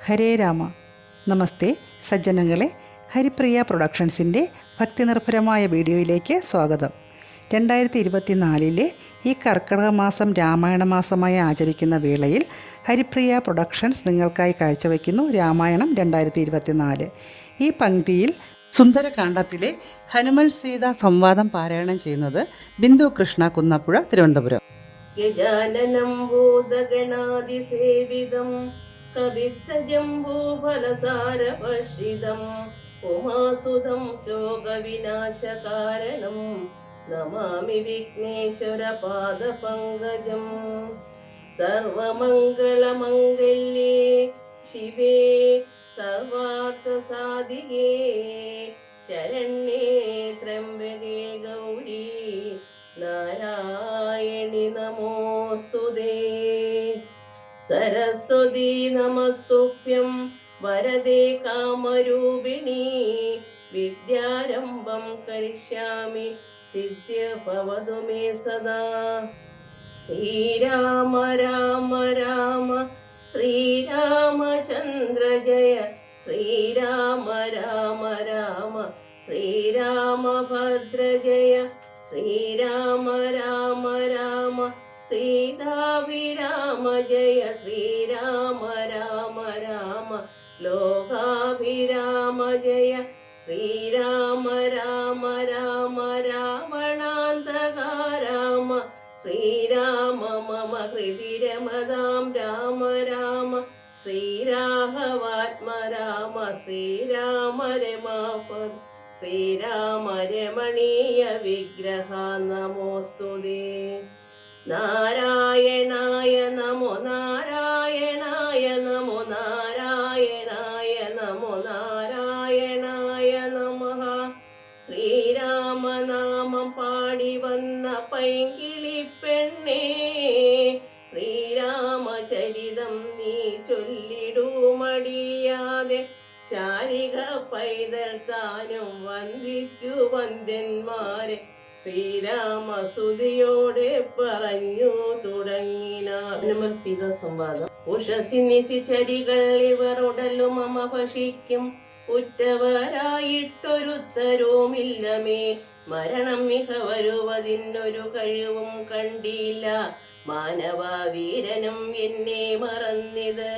ഹരേ രാമ. നമസ്തേ സജ്ജനങ്ങളെ, ഹരിപ്രിയ പ്രൊഡക്ഷൻസിൻ്റെ ഭക്തിനിർഭരമായ വീഡിയോയിലേക്ക് സ്വാഗതം. 2024 ഈ കർക്കിടക മാസം രാമായണ മാസമായി ആചരിക്കുന്ന വേളയിൽ ഹരിപ്രിയ പ്രൊഡക്ഷൻസ് നിങ്ങൾക്കായി കാഴ്ചവെക്കുന്നു രാമായണം 2024. ഈ പങ്ക്തിയിൽ സുന്ദരകാണ്ഡത്തിലെ ഹനുമൽ സീത സംവാദം പാരായണം ചെയ്യുന്നത് ബിന്ദു കൃഷ്ണ, കുന്നപ്പുഴ, തിരുവനന്തപുരം. ഗജാനനം ഭൂതഗണാതിസേവിതം കവിത്തജംബൂഫലസാരപശ്രിതം ഉമാസുതം ശോകവിനാശകാരണം നമാമി വിഘ്നേശ്വരപാദപങ്കജം. സർവമംഗളമംഗല്യേ ശിവേ സർവാർത്ഥസാധികേ ശരണ്യേ ത്രംബകേ ഗൗരീ നാരായണി നമോസ്തുതേ. സരസ്വതി നമസ്തുഭ്യം വരദേ കാമരൂപിണി വിദ്യാരംഭം കരിഷ്യാമി സിദ്ധ്യഭവതു മേ സദാ. ശ്രീരാമ രാമ രാമ ശ്രീരാമചന്ദ്ര ജയ ശ്രീരാമ രാമ രാമ ശ്രീരാമഭദ്ര ജയ ശ്രീരാമ രാമ രാമ സീതാഭിരാമ ജയ ശ്രീരാമ രാമ രാമ ലോകാഭിരാമ ജയ ശ്രീരാമ രാമ രാമ രാവണാന്തക രാമ ശ്രീരാമ മമ ഹൃദി രമതാം രാമ രാമ ശ്രീരാഘവാത്മ രാമ ശ്രീരാമ രമാപദ ശ്രീരാമ രമണീയ വിഗ്രഹ നമോസ്തുതേ. നാരായണായ നമോ നാരായണായ നമോ നാരായണായ നമോ നാരായണായ നമഃ. ശ്രീരാമനാമം പാടി വന്ന പൈങ്കിളി പെണ്ണേ ശ്രീരാമചരിതം നീ ചൊല്ലിടുമടിയാതെ ശാരിക പൈതൽ താനും വന്ദിച്ചു വന്ദ്യന്മാരെ ശ്രീരാമസുതിയോടെ പറഞ്ഞു തുടങ്ങിനാർ. സീത സംവാദം. ഉഷസിനിശിചരികൾ ഇവർ ഉടലും മമ ഭക്ഷിക്കും ഉറ്റവരായിട്ടൊരുത്തരുമില്ലമേ. മരണം മിക വരുവതിനൊരു കഴിവും കണ്ടില്ല. മാനവ വീരനും എന്നെ മറന്നിത്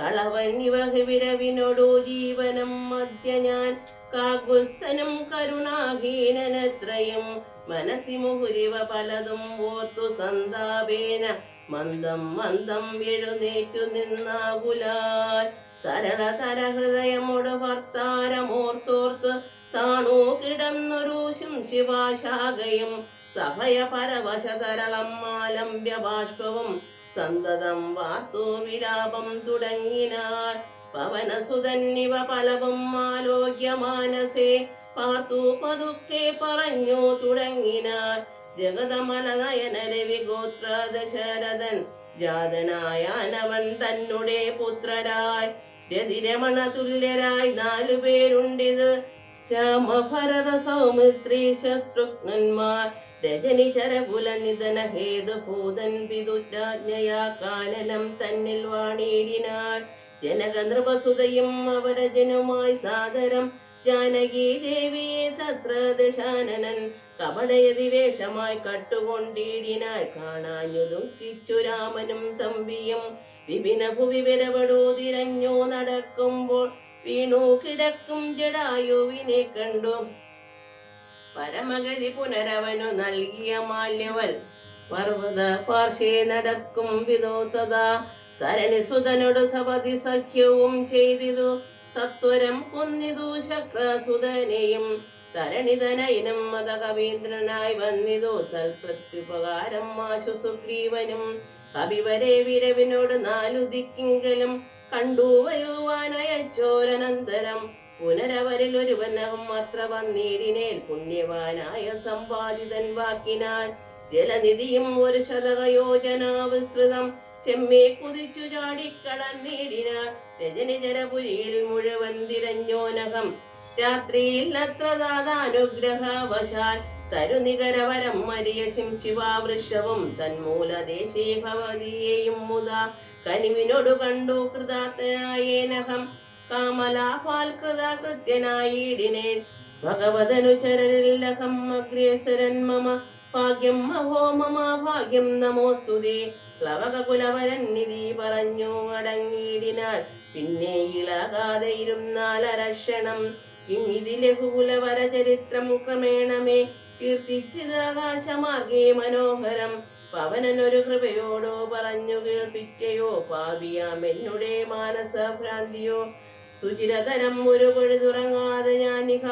കളവൻ ഇവ വിരവിനോടു ജീവനം മധ്യ ഞാൻ കാകുൽസ്ഥനും കരുണാഹീനനത്രയും മനസ്സി മുഹുരിവ പലതും ഓർത്തു സന്താപേന മന്ദം മന്ദം എഴുന്നേറ്റു നിന്നാകുലാൽ തരള തരഹൃദയമോട് ഭർത്താരമോർത്തോർത്ത് താണു കിടന്നൊരു ശിവാശാഖയും സഭയ പരവശ തരളം ആലംബ്യ ബാഷ്പവും സന്തതം വാർത്തു വിലാപം തുടങ്ങിനാൾ. പവനസുതന്നിവ പലവും ആലോക്യമാനസേ പാർത്തു പതുക്കെ പറഞ്ഞു തുടങ്ങിനാർ. ജഗതമലനയന രവിഗോത്ര ദശരഥൻ ജാതനായാനവൻ തന്നെ പുത്രരായി രതിരമണ തുല്യരായി 4 പേരുണ്ടിത്. രാമഭരത സൗമിത്രി ശത്രുഘ്നന്മാർ രജനി ചരകുല നിധന ഹേതുഭൂതൻ പിതുരാജ്ഞയാ കാനനം തന്നിൽ വാണിയിടിനാർ. ജനക നൃപസുതയും അവരജനുമായി സാദരം ജാനകി ദേവിയെ തത്ര ദശാനനൻ കപടയതിവേഷമായി കട്ടുകൊണ്ടിടിനായി. കാണാഞ്ഞു ദുഃഖിച്ചു രാമനും തമ്പിയും വിപിന ഭുവി വിരവടോ തിരഞ്ഞു നടക്കുമ്പോൾ വീണു കിടക്കും ജടായുവിനെ കണ്ടു. പരമഗതി പുനരവനു നൽകിയ മാല്യവൽ പർവ്വത പാർശ്വേ നടക്കും വിധോത്തതാ. തരണിസുതനോട് സപതി സഖ്യവും ചെയ്തിതു സത്വരം കൊന്നിതു ശക്രസുതനെയും. തരണിതനയനും മത കവീന്ദ്രനായി വന്നിതു തൽപ്രത്യുപകാരം ആശു സുഗ്രീവനും. കവിവരെ വിരവിനോട് 4 ദിക്കിങ്കലും കണ്ടു വരുവാനയച്ചോരനന്തരം പുനരവരിൽ ഒരുവനവും അത്ര വന്നീടിനേൽ പുണ്യവാനായ സമ്പാദിതൻ വാക്കിനാൽ ജലനിധിയും 1 ശതകയോജന വിസ്തൃതം ചെമ്മേ കുതിച്ചു ചാടിക്കടന്നീടിനാർ. രജനിജരപുരിയിൽ മുഴുവൻ തിരഞ്ഞോനകം രാത്രിയിൽ അത്ര ദാതാനുഗ്രഹവശാൽ തരുനികരവരം മരിയശിം ശിവാവൃഷവും തന്മൂലദേശീ ഭവതിയെയും മുത കനിവിനോടു കണ്ടു കൃതാർത്ഥനായേനഹം കാമലാപാൽകൃത കൃത്യനായിടിനേൻ ഭഗവതനുചരനില്ലഹം അഗ്രേസരൻ മമ ഭാഗ്യം മഹോ മമ ഭാഗ്യം നമോസ്തുതേ പ്ലവകകുലവരൻ നിധി പറഞ്ഞു അടങ്ങിയിടിനാൽ പിന്നെ ഇളകാതെ ഇരുന്നാൽ അരക്ഷണം കിം ഇതി ലഘുകുലവര ചരിത്രം ക്രമേണമേ കീർത്തിച്ചത് ആകാശമാർഗേ മനോഹരം പവനനൊരു കൃപയോടോ പറഞ്ഞു കേൾപ്പിക്കയോ പാപിയാം എന്നുടെ മാനസഭ്രാന്തിയോ സുചിരതരം ഒരു പൊഴുതുറങ്ങാതെ ഞാനിഹ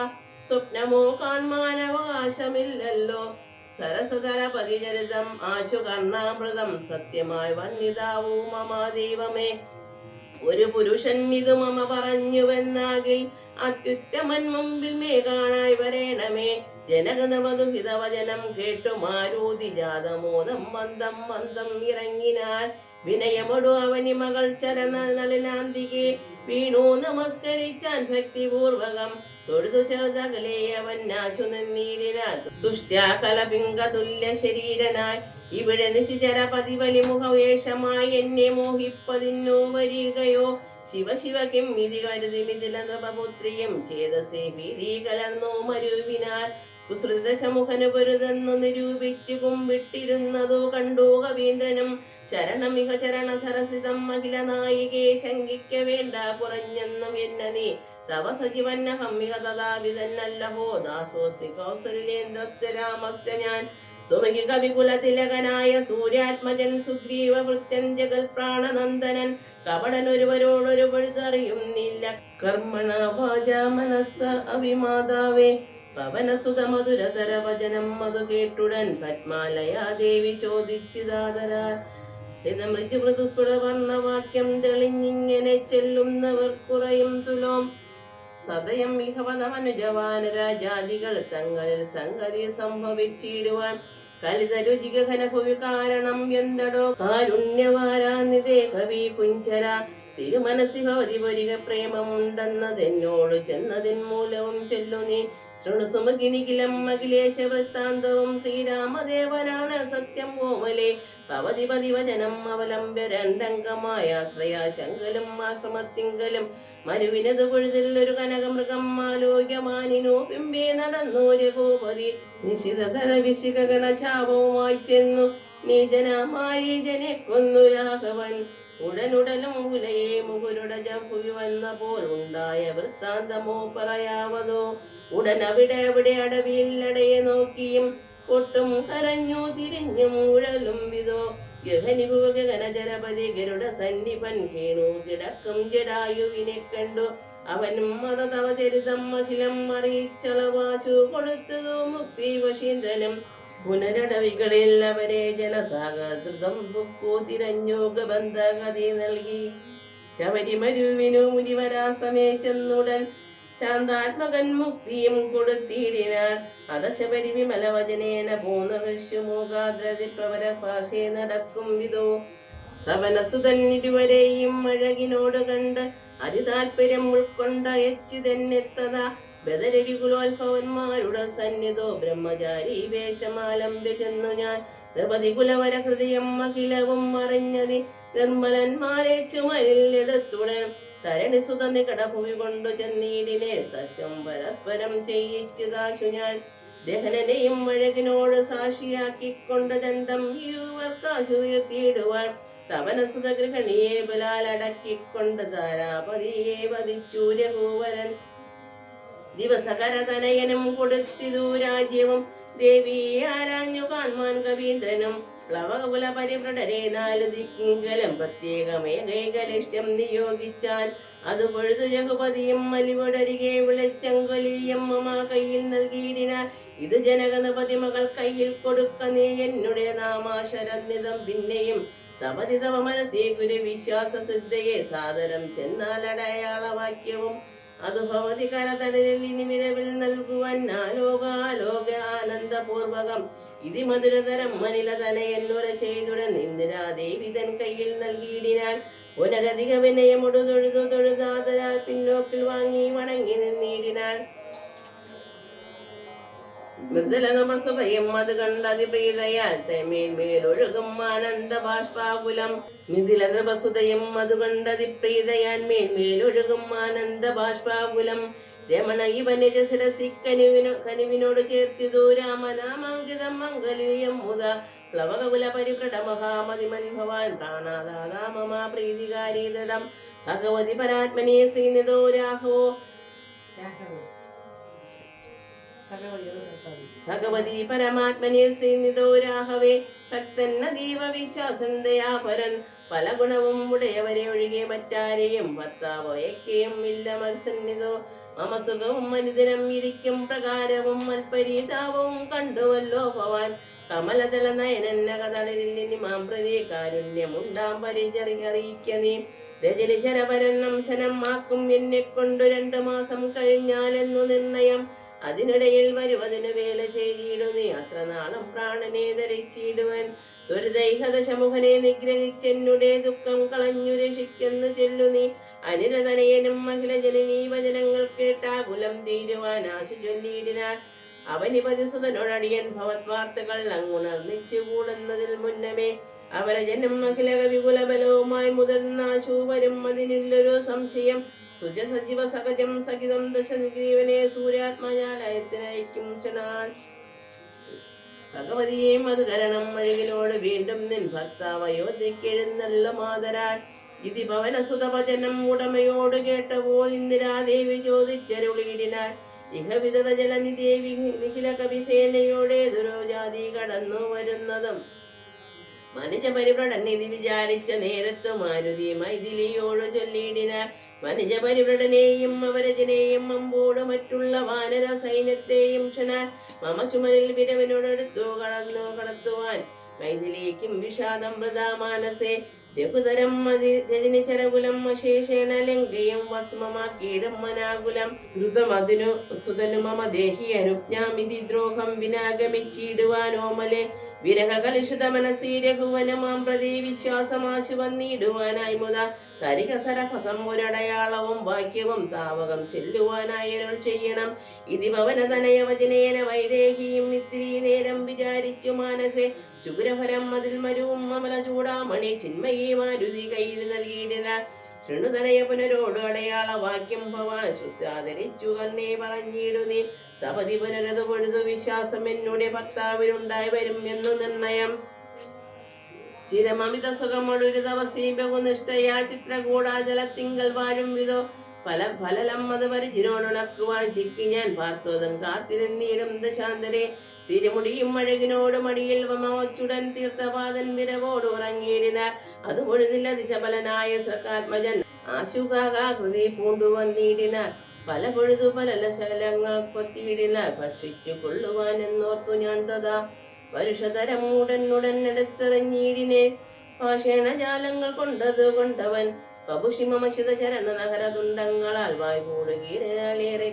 സ്വപ്നമോ കാൺമാൻ അവകാശമില്ലല്ലോ സരസതര പതിചരിതം ആശു കർണാമൃതം സത്യമായി വന്നിതാവൂ മമ ദൈവമേ ഒരു പുരുഷൻ ഇത് മമ പറഞ്ഞുവെന്നാകിൽ അത്യുത്തമൻ മുമ്പിൽ മേ കാണായി വരേണമേ ജനകനവതുഹിതവചനം കേട്ടു മാരുതി ജാതമോദം മന്ദം മന്ദം ഇറങ്ങിനാൽ വിനയമൊടു അവനി മകൾ ചരണ നളിനാന്തികെ വീണു നമസ്കരിച്ചാൻ ഭക്തിപൂർവകം തൊഴുതു ചെറുതകലെ അവൻ നാശു നിന്നീടിനാൽ തുഷ്ട്യാകലപിംഗ തുല്യ ശരീരനായി ഇവിടെ നിശിചര പതിവലിമുഖവേഷമായി എന്നെ മോഹിപ്പതിന്നു വരികയോ ശിവ ശിവ കിം ഇതി കരുതി മിഥില നൃപപുത്രിയും ചേതസേ ഭീതി കലർന്നു മരുവിനാൽ കുസൃതശമുഖന് പൊരുതെന്നു നിരൂപിച്ചു കുമ്പിട്ടിരുന്നതു കണ്ടു കവീന്ദ്രനും ശരണമിക ചരണ സരസിതം അഖില നായികെ ശങ്കിക്ക വേണ്ട കുറഞ്ഞെന്നും എന്ന നീ തവ സജീവന്നഹം മിക തഥാവിതന്നല്ലഹോ ദാസോസ്മി കൗസല്യേന്ദ്രസ്യ രാമസ്യ ഞാൻ സുമകി കവികുല തിലകനായ സൂര്യാത്മജൻ സുഗ്രീവ വൃത്യൻ ജഗൽ പ്രാണനന്ദനൻ കപടനൊരുവരോടൊരു പഴുതറിയുന്നില്ല കർമ്മണ വാച മനസ്സ അവിമാതാവേ പവനസുത മധുരതര വചനം മധു കേട്ടുടൻ പത്മാലയാ ദേവി ചോദിച്ചിതാതരാ ഇത് മൃദുസ്ഫുട വർണ്ണവാക്യം തെളിഞ്ഞിങ്ങനെ ചെല്ലുന്നവർ കുറയും തുലോം സദയം വിഹവതമനുജവാനരാജാദികൾ തങ്ങളിൽ സംഗതി സംഭവിച്ചിടുവാൻ കലിത രുചികനഭുവി കാരണം എന്തടോ കാരുണ്യവാരാനിതേ കവി കുഞ്ചര തിരുമനസി ഭവതി പൊരിക പ്രേമമുണ്ടെന്നതെന്നോട് ചെന്നതിൻ മൂലവും ചൊല്ലു നീ ശൃണു സുമകിനിഖിലം അഖിലേശ വൃത്താന്തവും ശ്രീരാമദേവനാണ് സത്യം കോമലേ ഭവതി പതിവചനം അവലംബ്യ രണ്ടംഗമായ ശ്രയാശങ്കലും ആശ്രമത്തിങ്കലും മരുവിനത് പൊഴുതിൽ ഒരു കനകമൃഗം ആലോക്യമാനിനോ പിമ്പേ നടന്നു രഘുപതി നിശിതതര വിശികഗണ ചാപവുമായി ചെന്നു നീജനമാരീജനെ കൊന്നു രാഘവൻ ഉടനുടലും ഉലയെ മുകുരുട ജഭുവി വന്ന പോൽ ഉണ്ടായ വൃത്താന്തമോ പറയാവതോ ഉടനവിടെ അവിടെ അടവിയില്ലടയെ നോക്കിയും ഒട്ടും കരഞ്ഞു തിരിഞ്ഞും ഉഴലും വിതോ ഗഹനിഭുവഗനജരപതി ഗരുഡ സന്നിപൻ കേണു കിടക്കും ജടായുവിനെ കണ്ടു അവനും മതതവചരിതം അഖിലം അറിയിച്ചളവാശു കൊടുത്തതു മുക്തി വശീന്ദ്രനും പുനരടവികളിൽ അവരെ ജലസാഗദ്രുതം ബുക്കു തിരഞ്ഞു ഗബന്ധഗതി നൽകി ശബരിമരുവിനു മുനിവരാശ്രമേ ചെന്നുടൻ ശാന്താത്മകൻ മുക്തിയും കൊടുത്തിടിനാൾ അതശബരി വിമലവചനേന പൂർണ്ണ പ്രവര ഭാഷേ നടക്കും വിധോ തവനസുതൻ ഇരുവരെയും അഴകിനോട് കണ്ട് അതിതാൽപര്യം ഉൾക്കൊണ്ടയച്ചു തന്നെത്തതാ ബദരവികുലോത്ഭവന്മാരുടെ സന്നിധോ ബ്രഹ്മചാരി വേഷമാലംബ്യ ചെന്നു ഞാൻ നിർവതി കുലവര ഹൃദയം അഖിലവും അറിഞ്ഞതി നിർമ്മലന്മാരെ ചുമലിലെടുത്തുടൻ തരണി സുത നികടഭൂവി കൊണ്ടു ചെന്നീടിനെ സഖ്യം പരസ്പരം ചെയ്യിച്ചതാശു ഞാൻ ദഹനനെയും അഴകിനോട് സാക്ഷിയാക്കിക്കൊണ്ട് ദണ്ഡം ഇരുവർക്കാശു തീർത്തിയിടുവാൻ തവനസുത ഗൃഹണിയെ ബലാലടക്കിക്കൊണ്ട് താരാപതിയെ വധിച്ചു രഘുവരൻ ദിവസകരതനയനും കൊടുത്തിതു രാജ്യവും ദേവിയെ ആരാഞ്ഞു കാൺമാൻ കവീന്ദ്രനും പ്ലവകുല പരിവൃഢരെ നാലു ദിക്കിങ്കലം പ്രത്യേകമേകൈകലക്ഷ്യം നിയോഗിച്ചാൽ അത് പൊഴുതു രഘുപതിയും മലിവടരികെ വിളിച്ചങ്കൊലിയം മമ കയ്യിൽ നൽകിയിടിനാൽ ഇത് ജനകനപതി മകൾ കയ്യിൽ കൊടുക്ക നീ എന്നുടെ നാമാശരന്നിതം പിന്നെയും സപതിതവ മനസ്സേ കുരു വിശ്വാസ സിദ്ധയെ സാദരം ചെന്നാലടയാളവാക്യവും അത് ഭവതി കരതടലിൽ ഇനി വിരവിൽ നൽകുവാൻ ആലോകാലോക ആനന്ദപൂർവകം ഇതി മധുരതരം മനിലതനെ എന്നുര ചെയ്തുടൻ ഇന്ദിരാദേവി തൻ കയ്യിൽ നൽകിയിടിനാൽ പുനരധിക വിനയമൊടു തൊഴുതു തൊഴുതാതരാൽ പിന്നോക്കിൽ വാങ്ങി വണങ്ങി നിന്നിടിനാൽ മൃദുല നമസ്ഭയം അത് കണ്ടതിപ്രീതയാൽ മേൽമേലൊഴുകും ആനന്ദ ബാഷ്പാകുലം. മിഥില നൃപസുതയും അത് കണ്ടതിപ്രീതയാൻ മേൽമേലൊഴുകും ആനന്ദ ബാഷ്പാകുലം. രമണ ഇവനിജ ശിരസി കനിവിനോട് ചേർത്തിതു രാമനാമാങ്കിതം മംഗലീയം മുത പ്ലവകകുല പരികൃട മഹാമതിമൻ ഭവാൻ പ്രാണാദാതാ മമ പ്രീതികാരി ദൃഢം. ഭഗവതി പരാത്മനി ശ്രീനിധോ രാഘവോ ഭഗവതി പരമാത്മനെ ശ്രീനിധോ രാഘവേ ഭക്തന്നതീവ വിശ്വാസന്തയാപരൻ. പല ഗുണവും ഉടയവരെ ഒഴികെ മറ്റാരെയും ഭർത്താവയക്കെയും ഇല്ല മത്സന്നിധോ. മമ സുഖവും അനുദിനം ഇരിക്കും പ്രകാരവും മൽപരീതാപവും കണ്ടുവല്ലോ ഭവാൻ. കമലതല നയനന്ന കതളിൽ മാം പ്രതി കാരുണ്യമുണ്ടാം പരിചറിയിക്ക നീ. രജനി ചരപരന്നം ശനം ആക്കും എന്നെ കൊണ്ടു 2 മാസം കഴിഞ്ഞാലെന്നു നിർണയം. അതിനിടയിൽ വരുവതിന് വേല ചെയ്തിടു നീ അത്ര നാളും പ്രാണനെ ധരിച്ചിടുവൻ. ദുരിതൈഹതശമുഖനെ നിഗ്രഹിച്ചെന്നുടെ ദുഃഖം കളഞ്ഞു രക്ഷിക്കെന്നു ചൊല്ലു നീ. അനിരതനയനും അഖില ജനനീ വചനങ്ങൾ കേട്ടാകുലം തീരുവാൻ ആശു ചൊല്ലിയിടിനാൾ. അവനിപതിസുതനോടടിയൻ ഭവത് വാർത്തകൾ അങ്ങുണർന്നിച്ചു കൂടുന്നതിൽ മുന്നമേ അവരജനം അഖില വിപുല ബലവുമായി മുതിർന്നാശു വരും അതിനുള്ളൊരു സംശയം. സുജസജീവ സഹജം സഹിതം ദശഗ്രീവനെ സൂര്യാത്മജാലയത്തിനയക്കും ക്ഷണാൾ. ഭഗവതിയെയും അത് കരണം അഴകിനോട് വീണ്ടും നിൻ ഭർത്താവ് അയോധ്യക്കെഴുന്നള്ള മാതരാൽ. ഇതി ഭവനസുതവചനം ഉടമയോട് കേട്ടവോ ഇന്ദിരാദേവി ചോദിച്ചരുളിയിടിനാൾ. ഇഹവിധത ജലനിദേവി നിഖില കവിസേനയോടെ ദുരോജാതി കടന്നു വരുന്നതും മനുജ പരിവ്രടനിധി വിചാരിച്ച നേരത്തു മാരുതി മൈഥിലിയോട് ചൊല്ലിയിടിനാൾ. വനിജ പരിവ്രടനെയും അവരജനെയും അമ്പോട് മറ്റുള്ള വാനര സൈന്യത്തെയും ക്ഷണാൽ മമ ചുമലിൽ വിരവനോടെടുത്തു കടത്തുവാൻ. മൈഥിലിക്കും വിഷാദം വൃഥാ മാനസേ രഘുതരം രജനി ചരകുലം അശേഷേണ ലങ്കയും ഭസ്മമാക്കിയിടും മനാകുലം. ദ്രുതമതിനു സുതനു മമ ദേഹി അനുജ്ഞാമിതി ദ്രോഹം വിനാഗമിച്ചിടുവാനോമലെ. വിരഹ കലുഷിത മനസീ രഘുവനമാം പ്രതി വിശ്വാസമാശു വന്നിടുവാനായി മുത. തരികസരഭസം ഒരടയാളവും വാക്യവും താവകം ചെല്ലുവാനായരുൾ ചെയ്യണം. ഇതി ഭവനതനയ വചനേന വൈദേഹിയും ഇത്തിരി നേരം വിചാരിച്ചു മാനസെ. ശുഗ്രഭരം അതിൽ മരുവും അമല ചൂടാമണി ചിന്മയി മാരുതി കയ്യിൽ നൽകിയിടിനാൾ. ശൃണുതനയ പുനരോട് അടയാള വാക്യം ഭവാൻ ശ്രുത്താദരിച്ചു കണ്ണേ പറഞ്ഞിടു നീ. സപതി പുനരതു പൊഴുതു വിശ്വാസം എന്നുടെ ഭർത്താവിനുണ്ടായി വരും എന്നു നിർണയം. ചിരമമിത സുഖമൊഴൊരു തവസീ ബഹുനിഷ്ഠയാ ചിത്രകൂടാചലത്തിങ്കൽ വാഴും വിധോ. ഫലം അത് പരിചിനോടുണക്കുവാൻ ചിക്കി ഞാൻ പാർത്തോതും കാത്തിരുന്നീടും ദശാന്തരെ. തിരുമുടിയും അഴകിനോട് മടിയിൽ വമച്ചുടൻ തീർത്ഥപാദൻ വിരവോട് ഉറങ്ങിയിടിനാർ. അത് പൊഴുതില്ല ദിശബലനായ സകാത്മജൻ ആശുകാകൃതി പൂണ്ടുവന്നിടിനാർ. പല പൊഴുതു പല ശകലങ്ങൾ കൊത്തിയിടിനാർ. ഭക്ഷിച്ചു കൊള്ളുവാൻ എന്നോർത്തു ഞാൻ തഥാ പരുഷതരം ഉടൻ എടുത്തെറിഞ്ഞിടിനെ. പാഷേണജാലങ്ങൾ കൊണ്ടത് കൊണ്ടവൻ കപുഷിമശിത ചരണ നഗരതുണ്ടങ്ങളാൽ വായ്പൂടുകീരേറെ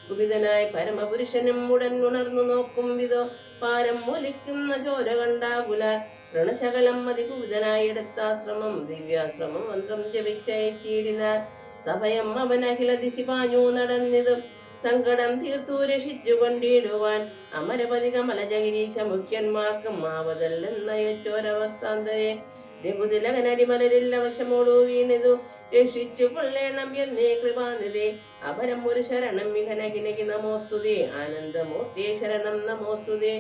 കുപിതനായി പരമപുരുഷനും ഉടൻ ഉണർന്നു നോക്കും വിധോ. പാരം മൂലിക്കുന്ന ചോര കണ്ടാകുല ഋണശകലം അതികുപിതനായി എടുത്താശ്രമം ദിവ്യാശ്രമം മന്ത്രം ജപിച്ചയച്ചിടിനാർ. സഭയം അവൻ അഖില ദിശി പാഞ്ഞു നടന്നിതും സങ്കടം തീർത്തു രക്ഷിച്ചു കൊണ്ടിടുവാൻ. അമരപതി കമലജഗിരീശ മുഖ്യന്മാർക്കും ആവതല്ലെന്നയച്ചോരവസ്ഥാന്തരെ. രഘുതിലകനടിമലരിൽ അവശമോടു വീണിതു രക്ഷിച്ചു കൊള്ളേണം എന്നേ കൃപാനിധേ. അപരം ഒരു ശരണം മിഹനകിനകി നമോസ്തുതേ. ആനന്ദമൂർത്തിയെ ശരണം നമോസ്തുതേ.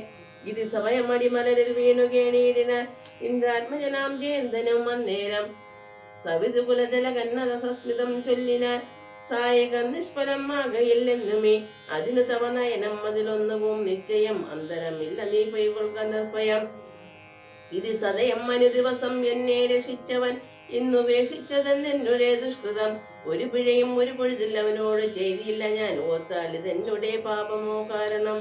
ഇത് സമയം അടിമലരിൽ വീണു കേണീടിന ഇന്ദ്രാത്മജനാം ജയന്തനും അന്നേരം. സവിതുകുലജല കന്നത സസ്മിതം ചൊല്ലിനാൽ സായകം നിഷ്ഫലം ആകയില്ലെന്നുമേ. അതിനു തവ നയനം അതിലൊന്നുവും നിശ്ചയം അന്തരമില്ല നീ പൈകൊൾക്ക നിർഭയം. ഇത് സദയം അനുദിവസം എന്നെ രക്ഷിച്ചവൻ ഇന്നുപേക്ഷിച്ചതെന്നുടെ ദുഷ്കൃതം. ഒരു പിഴയും ഒരു പൊഴുതിൽ അവനോട് ചെയ്തില്ല ഞാൻ ഓർത്താൽ ഇതെന്നുടെ പാപമോ കാരണം.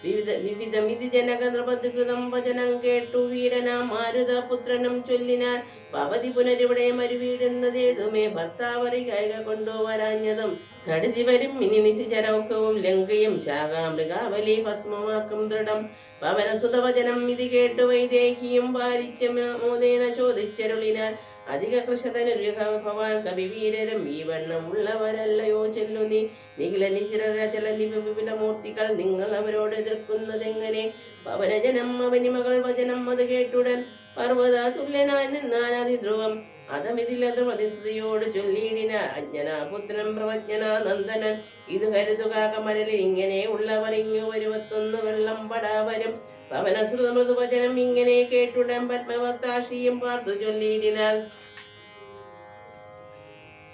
വിവിധം ഇത് ജനക നൃപതികൃതം വചനം കേട്ടു വീരനാം മാരുത പുത്രനും ചൊല്ലിനാൽ. ഭവതി പുനരിവിടെ മരുവീടുന്നതേതുമേ ഭർത്താവറികൈക കൊണ്ടുവരാഞ്ഞതും. കടുതി വരും ഇനി നിശിചരൗഖവും ലങ്കയും ശാഖാമൃഗാവലി ഭസ്മമാക്കും ദൃഢം. പവനസുതവചനം ഇത് കേട്ടു വൈദേഹിയും പാലിച്ച മോദേന ചോദിച്ചരുളിനാൽ. അധിക കൃഷതനുരുഹ ഭവാൻ കവിവീരരും ഈ വണ്ണം ഉള്ളവരല്ലയോ ചൊല്ലു നീ. നിഖില നിശിരചല വിപുല മൂർത്തികൾ നിങ്ങൾ അവരോട് എതിർക്കുന്നതെങ്ങനെ? പവനജനം അവനിമകൾ വചനം അത് കേട്ടുടൻ പർവ്വത തുല്യനായി നിന്നാൻ അതിധ്രുവം. അതമിതിലതൃമതിസ്തുതിയോട് ചൊല്ലിയിടിന അജ്ഞനാപുത്രൻ പ്രവജ്ഞനാനന്ദനൻ. ഇത് കരുതുക കമരലിൽ ഇങ്ങനെ ഉള്ളവർ ഇങ്ങു വരുവത്തൊന്ന് വെള്ളം പടാവരും. പവനശ്രുത മൃദുവചനം ഇങ്ങനെ കേട്ടുടൻ പത്മവത്താക്ഷിയും പാർത്തു ചൊല്ലിയിടിനാൽ.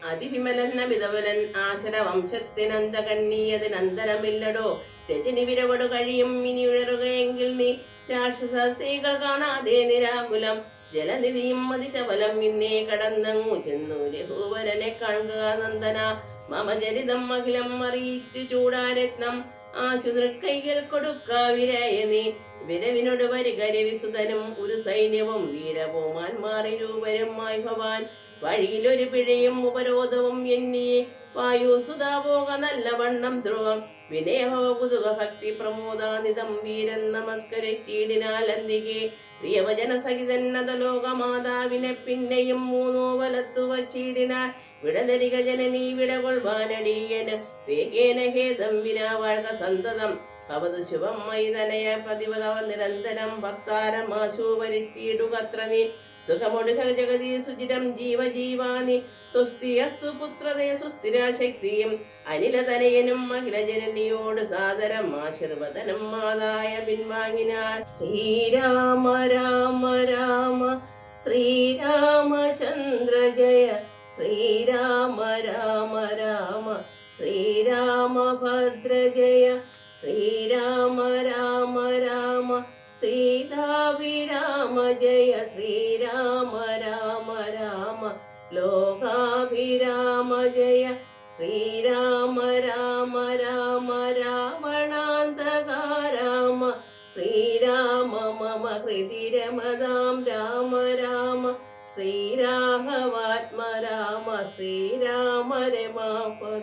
അതിവിമലൻ വിധവലൻ ആശന വംശത്തിനന്തകന്നീയതിനന്തരമില്ലടോ. രജനി വിരവടു കഴിയും ഇനി ഉഴറുകയെങ്കിൽ നീ. രാക്ഷസ സ്ത്രീകൾ കാണാതെ നിരാകുലം ജലനിധിയും അതിചബലം ഇന്നേ കടന്നങ്ങു ചെന്നു രഘുവരനെ കാണുക നന്ദന. മമ ചരിതം അഖിലം അറിയിച്ചു ചൂടാരത്നം ആശുതൃക്കൈകൾ കൊടുക്കാവിരായ നീ. വിരവിനോട് വരിക രവിസുതനും ഒരു സൈന്യവും വീരഭൂമാന്മാരിരൂപരുമായി ഭവാൻ. വഴിയിലൊരു പിഴയും ഉപരോധവും എന്നിയെ വായുസുതാപോക നല്ല വണ്ണം ധ്രുവം. വിനയഭവ പുതുക ഭക്തി പ്രമോദാനിതം വീരൻ നമസ്കരിച്ചിടിനാൽ അന്തികെ. പ്രിയവചന സഹിതന്നത ലോകമാതാവിനെ പിന്നെയും മൂന്നോ വലത്തു വച്ചിടിനാൽ. വിടതരിക ജനനീ വിടകൊൾവാനടിയന് വേഗേന ഹേതം വിനാവാഴ്ക സന്തതം. ഭവതു ശുഭം മൈതനയ പ്രതിപദവ നിരന്തരം ഭക്താരമാശു വരുത്തിയിടുകത്ര നീ. സുഖമൊടുക ജഗതി സുചിരം ജീവജീവാനി സ്വസ്തി അസ്തു പുത്രതേ സുസ്ഥിരാശക്തിയും. അനിലതനയനും അഖിലജനനിയോട് സാദരം ആശീർവദനം മാതായ പിൻവാങ്ങിനാൻ. ശ്രീരാമ രാമ രാമ ശ്രീരാമചന്ദ്ര ജയ. ശ്രീരാമ രാമ രാമ ശ്രീരാമഭദ്ര ജയ. ശ്രീരാമ രാമ രാമ സീതാഭിരാമ ജയ. ശ്രീരാമ രാമ രാമ ലോകാഭിരാമ ജയ. ശ്രീരാമ രാമ രാമ രാവണാന്തക രാമ. ശ്രീരാമ മമ ഹൃദി രമതാം രാമ രാമ. ശ്രീരാഘവാത്മ രാമ. ശ്രീരാമ രമാപദ.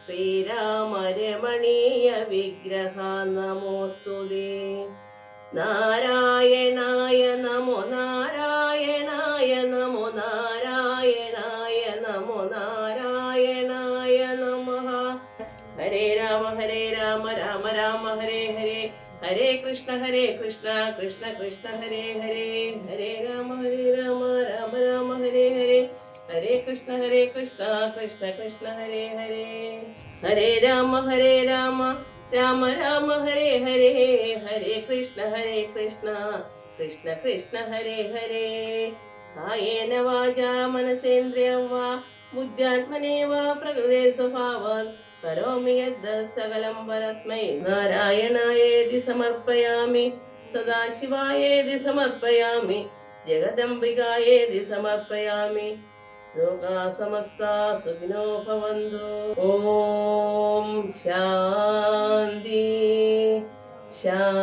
ശ്രീരാമ രമണീയ വിഗ്രഹ നമോസ്തുതേ. നാരായണായ നമോ നാരായണായ നമോ നാരായണായ നമോ നാരായണായ നമഃ. ഹരേ രാമ രാമ രാമ ഹരേ ഹരേ. ഹരേ കൃഷ്ണ കൃഷ്ണ കൃഷ്ണ ഹരേ ഹരേ. ഹരേ രാമ രാമ രാമ ഹരേ ഹരേ. ഹരേ കൃഷ്ണ കൃഷ്ണ കൃഷ്ണ ഹരേ ഹരേ. ഹരേ രാമ രാമ രാമ ഹരേ ഹരേ. ഹരേ കൃഷ്ണ കൃഷ്ണ കൃഷ്ണ ഹരേ ഹരേ. കായേന വാചാ മനസേന്ദ്രിയം വാ ബുദ്ധ്യാത്മനേ വാ പ്രകൃതേ സ്വഭാവാത് കരോമി യദ്ദ സകലം പരസ്മൈ നാരായണായേതി സമർപ്പയാമി. സദാശിവായേതി സമർപ്പയാമി. ജഗദംബികായേതി സമർപ്പയാമി. ലോകാ സമസ്താ സുഖിനോ ഭവന്തു. ഓം ശാന്തി ശാന്തി.